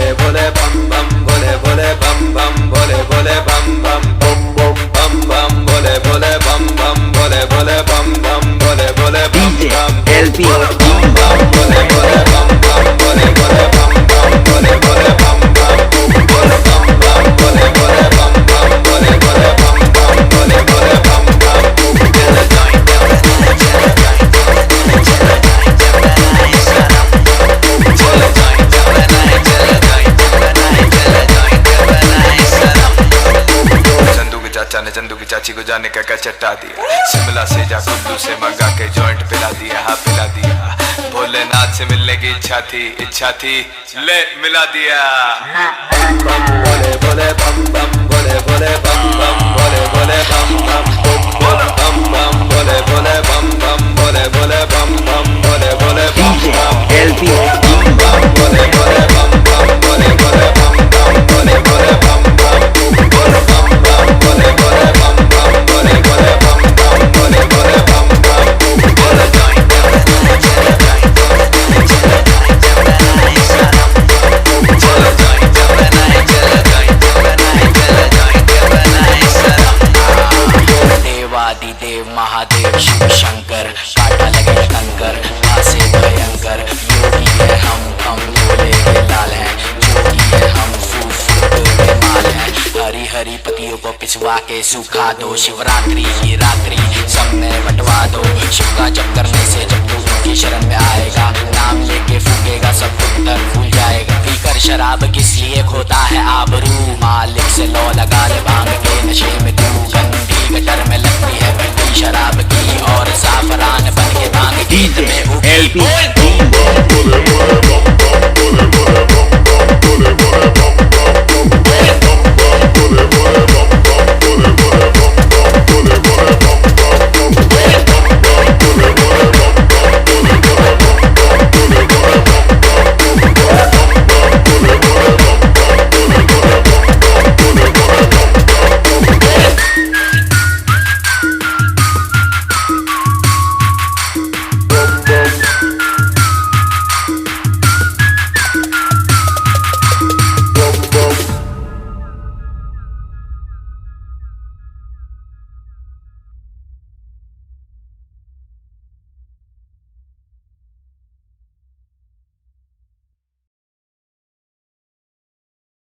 भोले भोले बम बम भोले भोले बम बम भोले भोले बम बम बम बम भोले भोले बम बम भोले भोले बम बम भोले भोले बम बम LP बम बम भोले भोले बम बम भोले भोले बम बम भोले भोले बम बम भोले बम बम भोले भोले बम बम भोले भोले बम बम भोले भोले बम चाचा ने चंदू की चाची को जाने का क्या चट्टा दिया। शिमला से जा कुल्लू से मंगा के जॉइंट पिला दिया, हाँ पिला दिया। भोलेनाथ से मिलने की इच्छा थी ले मिला दिया। भोले भोले बम बम भोले भोले बम बम भोले भोले बम बम बम बम भोले भोले बम बम भोले भोले बम बम भोले भोले बम बम LP बम बम भोले भोले बम बम भोले भोले बम बम भोले भोले बम बम भोले बम बम भोले भोले बम बम भोले भोले बम बम भोले भोले बम बम भोले देवादिदेव महादेव शिव शंकर काटा लगे कंकर आसे भयंकर योगी है हम भोले के लाल हैं जोगी है हम फूफू के माल हैं हरी हरी पतियों को पिसवा के सुखा दो शिवरात्रि की रात्रि सब में बंटवा दो शिव का जप करने से जब तू उनकी शरण में आएगा नाम लेके फूकेगा सब पुत्र भूल जाएगा पीकर शराब किस लिए खोता है आबरू मालिक से लो लगा ले भांग के नशे में तू गंदी गटर में लगती है बंदी शराब की और साफरान बन के भांग गीत में LP